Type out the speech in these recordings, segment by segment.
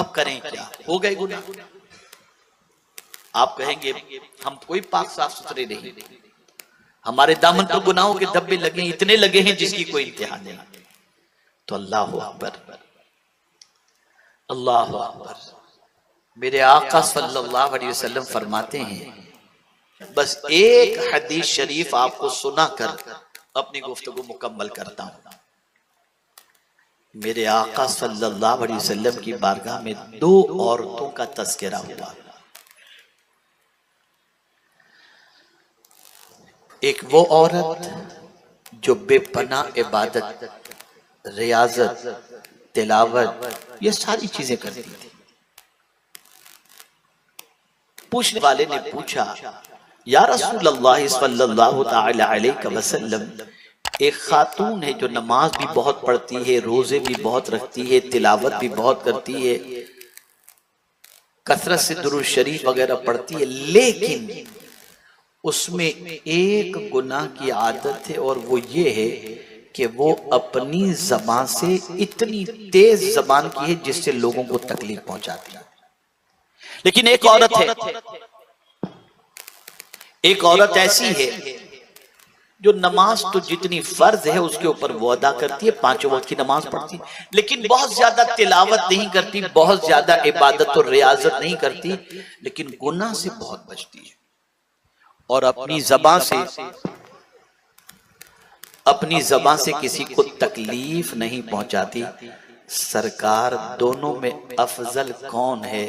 अब करें क्या, हो गए गुनाह। आप कहेंगे हम कोई पाक साफ सुथरे नहीं, हमारे दामन पर गुनाहों के धब्बे लगे, इतने लगे हैं जिसकी कोई इंतहा नहीं। तो अल्लाह अकबर, अल्लाह अकबर। मेरे आका सल्लल्लाहु अलैहि वसल्लम फरमाते हैं, बस एक हदीस शरीफ आपको सुनाकर अपनी गुफ्तगू मुकम्मल करता हूं। मेरे आका सल्लल्लाहु अलैहि वसल्लम की बारगाह में दो औरतों का तज़किरा हुआ। एक वो औरत जो बेपनाह इबादत, रियाजत, तिलावत, ये सारी चीजें करती थी। पूछने वाले ने पूछा, या रसूल अल्लाह सल्लल्लाहु तआला अलैहि वसल्लम, एक खातून है जो नमाज भी बहुत पढ़ती है, रोजे भी बहुत रखती है, तिलावत भी बहुत करती है, कसरत से दुरूद शरीफ वगैरह पढ़ती है, लेकिन उसमें एक गुनाह की आदत है और वो ये है कि वो अपनी जबान से इतनी तेज जबान की है जिससे लोगों को तकलीफ पहुंचाती है। लेकिन एक औरत है, एक औरत ऐसी है जो नमाज तो जितनी फर्ज है उसके ऊपर वो अदा करती है, 5 वक्त की नमाज पढ़ती है, लेकिन बहुत ज्यादा तिलावत नहीं करती, बहुत ज्यादा इबादत और रियाजत नहीं करती, लेकिन गुनाह से बहुत बचती है और अपनी जबान से किसी को तकलीफ नहीं पहुंचाती। सरकार, दोनों में अफजल कौन है?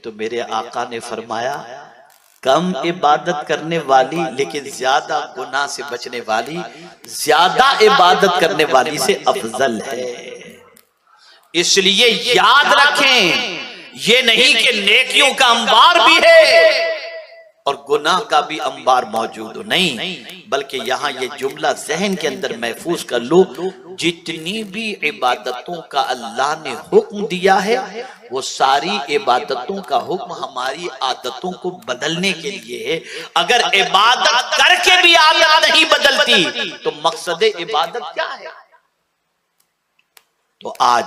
तो मेरे आका ने फरमाया, कम इबादत करने वाली लेकिन ज्यादा गुनाह से बचने वाली ज्यादा इबादत करने वाली से अफजल है। इसलिए याद रखें, ये नहीं कि नेकियों का अंबार भी है और गुनाह का भी अंबार मौजूद हो, नहीं, बल्कि यहां ये जुमला जहन के अंदर महफूज कर लो, जितनी भी इबादतों का अल्लाह ने हुक्म दिया है वो सारी इबादतों का हुक्म हमारी आदतों को बदलने के लिए है। अगर इबादत करके भी आदत नहीं बदलती तो मकसद इबादत क्या है? तो आज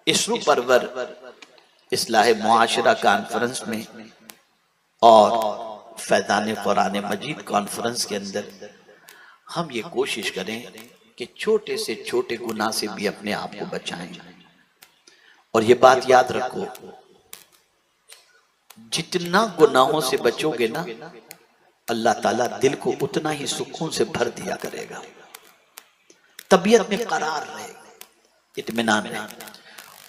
इसरू परवर इस्लाह मुआशरा कॉन्फ्रेंस में और फैज़ान कुरान मजीद कॉन्फ्रेंस के अंदर हम ये कोशिश करें कि छोटे से छोटे गुनाह से भी अपने आप को बचाएं। और ये बात याद रखो, जितना गुनाहों से बचोगे ना, अल्लाह ताला दिल को उतना ही सुकून से भर दिया करेगा, तबीयत में करार रहेगा, इत्मीनान रहेगा।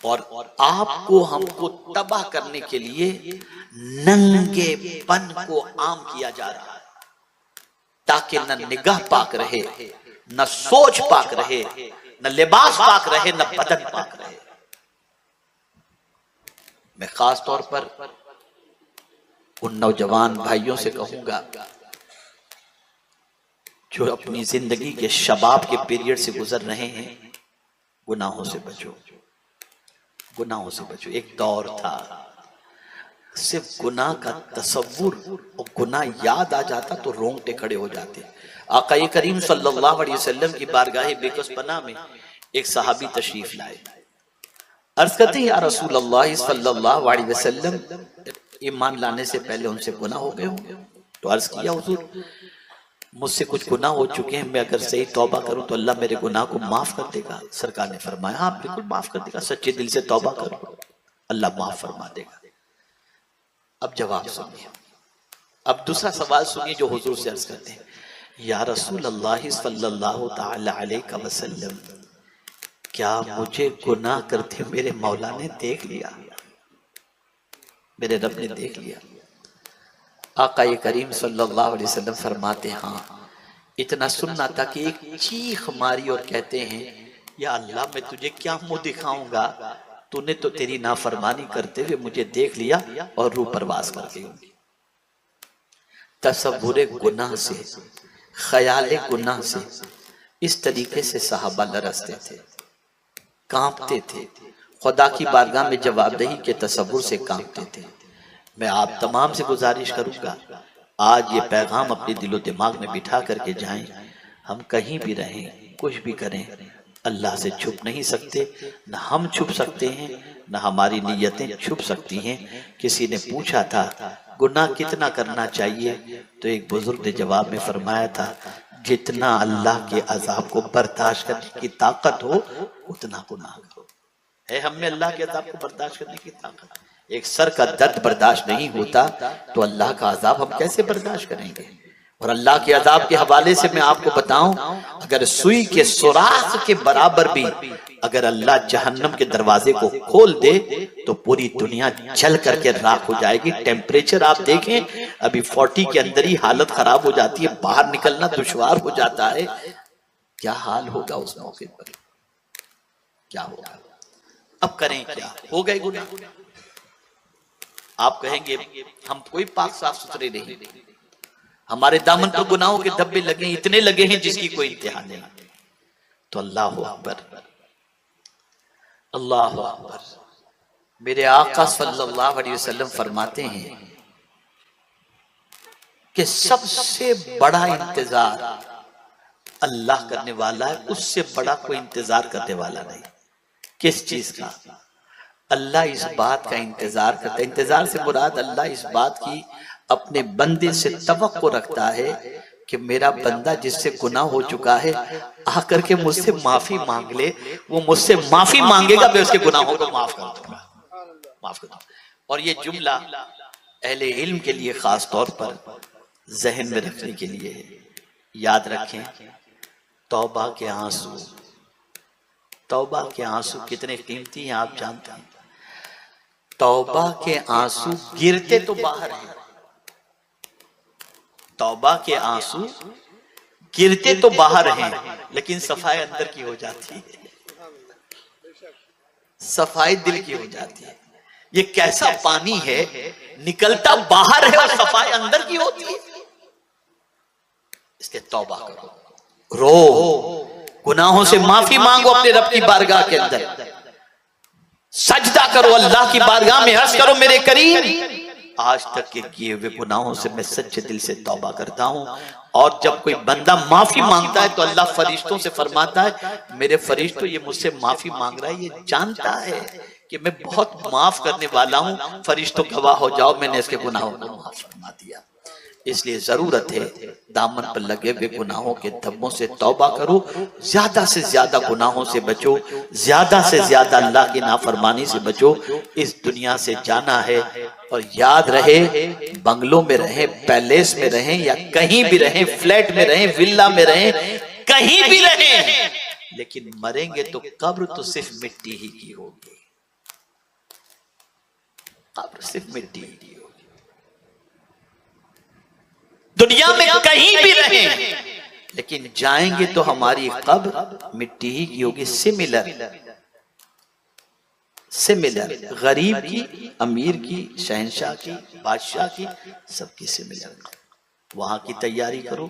और आपको हमको तबाह करने के लिए नंगेपन को आम किया जा रहा है, ताकि न निगाह पाक रहे, न सोच पाक रहे, न लिबास पाक रहे, न बदन पाक रहे। मैं खास तौर पर उन नौजवान भाइयों से कहूंगा जो अपनी जिंदगी के शबाब के पीरियड से गुजर रहे हैं, गुनाहों से बचो, गुनाहों से बचो। एक दौर था सिर्फ गुनाह का तसव्वुर और गुनाह याद आ जाता तो रोंगटे खड़े हो जाते। आका करीम सल्लल्लाहु अलैहि वसल्लम की बारगाह बेकसपना में एक सहाबी तशरीफ लाए, अर्ज करते हैं, या रसूल अल्लाह सल्लल्लाहु अलैहि वसल्लम, ईमान लाने से पहले उनसे गुनाह हो गए होंगे? तो अर्ज किया, हुजूर मुझसे कुछ गुनाह हो चुके हैं, मैं अगर सही तौबा करूं तो अल्लाह मेरे गुनाह को माफ कर देगा? सरकार ने फरमाया, हाँ बिल्कुल माफ कर देगा, सच्चे दिल से तौबा करो, अल्लाह माफ फरमा देगा। अब जवाब सुनिए, अब दूसरा सवाल सुनिए जो हुजूर से अर्ज करते हैं, या रसूल अल्लाह सल्लल्लाहु तआला अलैहि वसल्लम, क्या मुझे गुनाह करते मेरे मौला ने देख लिया, मेरे रब ने देख लिया? आका करीम सल्लल्लाहु अलैहि वसल्लम फरमाते, हाँ, इतना सुनना था कि एक चीख मारी और कहते हैं, या अल्लाह मैं तुझे क्या मुंह दिखाऊंगा, तूने तो तेरी नाफरमानी करते हुए मुझे देख लिया और रूह परवास कर ली। तसव्वुरे गुनाह से, ख्याले गुनाह से इस तरीके से सहाबा लरसते थे, कांपते थे, खुदा की बारगाह में जवाबदेही के तसव्वुर से कांपते थे। मैं आप तमाम से गुजारिश करूंगा, आज ये पैगाम अपने दिलो दिमाग में बिठा करके जाएं, हम कहीं भी रहें, कुछ भी करें, अल्लाह से छुप नहीं सकते, न हम छुप सकते हैं, न हमारी नीयतें छुप सकती हैं। किसी ने पूछा था गुनाह कितना करना चाहिए, तो एक बुजुर्ग ने जवाब में फरमाया था जितना अल्लाह के अजाब को बर्दाश्त करने की ताकत हो उतना गुनाह करो। है हम में अल्लाह के अजाब को बर्दाश्त करने की ताकत? एक सर का दर्द बर्दाश्त नहीं होता तो अल्लाह का अजाब हम कैसे बर्दाश्त करेंगे? और अल्लाह के अजाब के हवाले से मैं आपको बताऊं, अगर सुई के सुराख के बराबर भी अगर अल्लाह जहन्नम के दरवाजे को खोल दे तो पूरी दुनिया जल करके राख हो जाएगी। टेम्परेचर आप देखें, अभी 40 के अंदर ही हालत खराब हो जाती है, बाहर निकलना दुश्वार हो जाता है। क्या हाल होगा उस मौके पर, क्या होगा? अब करें क्या? हो गए गुनाह। आप कहेंगे हम कोई पाक साफ सुथरे नहीं, हमारे दामन पर गुनाहों के धब्बे लगे, इतने लगे हैं जिसकी कोई इंतहा नहीं। तो अल्लाह अकबर, अल्लाह अकबर। मेरे आका सल्लल्लाहु अलैहि वसल्लम फरमाते हैं कि सबसे बड़ा इंतजार अल्लाह करने वाला है, उससे बड़ा कोई इंतजार करने वाला नहीं। किस चीज का? अल्लाह इस बात का इंतजार करता है। इंतजार से मुराद अल्लाह इस बात की अपने बंदे से तवक्को रखता है कि मेरा बंदा जिससे गुनाह हो चुका है आकर के मुझसे माफी मांग ले। वो मुझसे माफी मांगेगा, मैं उसके गुनाहों को माफ कर दूंगा, माफ कर दूंगा। और ये जुमला अहले इल्म के लिए खास तौर पर जहन में रखने के लिए है। याद रखें, तौबा के आंसू, तौबा के आंसू कितने कीमती हैं आप जानते हैं। तौबा के आंसू गिरते तो बाहर हैं, तौबा के आंसू गिरते तो बाहर हैं, लेकिन सफाई अंदर की हो जाती है, सफाई दिल की हो जाती है। ये कैसा पानी है, निकलता बाहर है और सफाई अंदर की होती है। इसके तौबा करो, रो, गुनाहों से माफी मांगो अपने रब की बारगाह के अंदर, सजदा करो अल्लाह की बारगाह में, अर्ज करो मेरे करीम आज तक के किए हुए गुनाहों से मैं सच्चे दिल से तौबा करता हूं। और जब कोई बंदा माफी मांगता है तो अल्लाह फरिश्तों से फरमाता है मेरे फरिश्तों ये मुझसे माफी मांग रहा है, ये जानता है कि मैं बहुत माफ करने वाला हूं। फरिश्तों गवाह हो जाओ मैंने इसके गुनाहों को माफ फरमा दिया। इसलिए जरूरत है दामन पर लगे हुए गुनाहों के धब्बों से तौबा करो, ज्यादा से ज्यादा गुनाहों से बचो, ज्यादा से ज्यादा अल्लाह की नाफरमानी से बचो। इस दुनिया से जाना है और याद रहे, बंगलों में रहें, पैलेस में रहें या कहीं भी रहें, फ्लैट में रहें, विल्ला में रहें, कहीं भी रहें, लेकिन मरेंगे तो कब्र तो सिर्फ मिट्टी ही की होगी, कब्र सिर्फ मिट्टी ही की होगी। दुनिया में कहीं भी रहें, लेकिन जाएंगे तो हमारी कब्र मिट्टी ही की होगी। सिमिलर, सिमिलर, गरीब की, अमीर की, शहंशाह की, बादशाह की, सबकी सिमिलर। वहां की तैयारी करो।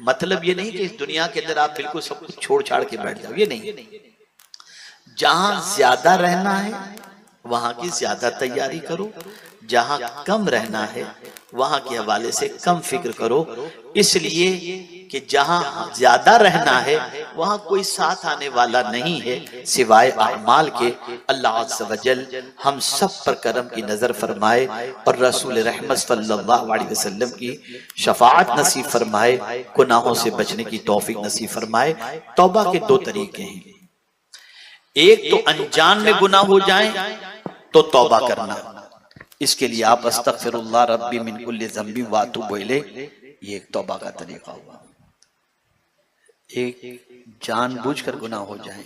मतलब ये नहीं कि इस दुनिया के अंदर आप बिल्कुल सब कुछ छोड़ छाड़ के बैठ जाओ, ये नहीं। जहां ज्यादा रहना है वहां की ज्यादा तैयारी करो, जहां कम रहना है वहां के हवाले से कम फिक्र करो। इसलिए कि जहां ज्यादा रहना है वहां कोई साथ आने वाला नहीं है सिवाय अमाल के। अल्लाह अज़्ज़ व जल हम सब पर करम की नजर फरमाए और रसूल रहमत सल्लल्लाहु अलैहि वसल्लम की शफाअत नसीब फरमाए, गुनाहों से बचने की तौफीक नसीब फरमाए। तौबा के दो तरीके हैं, एक तो अनजान में गुनाह हो जाए तो तौबा करना, इसके लिए आप अस्तगफिरुल्लाह रब्बी मिन कुल्ली ज़ंबी व अतूबु इलैह, ये एक तौबा का तरीका हुआ। एक जानबूझकर गुनाह हो जाए,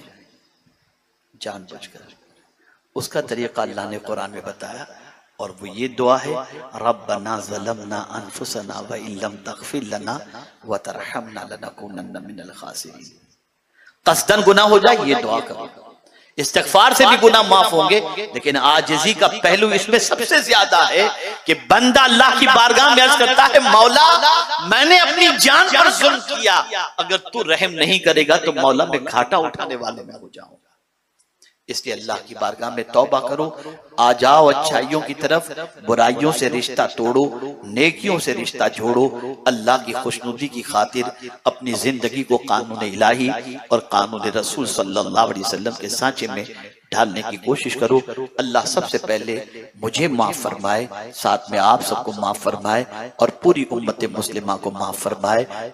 जानबूझकर, उसका तरीका अल्लाह ने कुरान में बताया और वो ये दुआ है, रब्बना ज़लमना अनफुसना व इन लम तग़फिर लना व तरहमना लनकूनन्ना मिनल खासिरीन। कसदन गुनाह हो जाए ये दुआ करो। इस्तिग़फ़ार से भी गुनाह माफ होंगे, लेकिन आजिज़ी का पहलू इसमें सबसे ज्यादा है कि बंदा अल्लाह की बारगाह में अर्ज़ करता है, मौला मैंने अपनी जान पर जुल्म किया, अगर तू रहम नहीं करेगा तो मौला मैं घाटा उठाने वाले में हो जाऊंगा। इसलिए अल्लाह की बारगाह में तौबा करो, आ जाओ अच्छाइयों की तरफ, बुराइयों से रिश्ता तोड़ो, नेकियों से रिश्ता जोड़ो, अल्लाह की खुशनुदी की खातिर अपनी जिंदगी को कानून इलाही और कानून रसूल सल्लल्लाहु अलैहि वसल्लम के सांचे में ढालने की कोशिश करो। अल्लाह सबसे पहले मुझे माफ फरमाए, साथ में आप सबको माफ फरमाए और पूरी उम्मत मुस्लिमा को माफ फरमाए।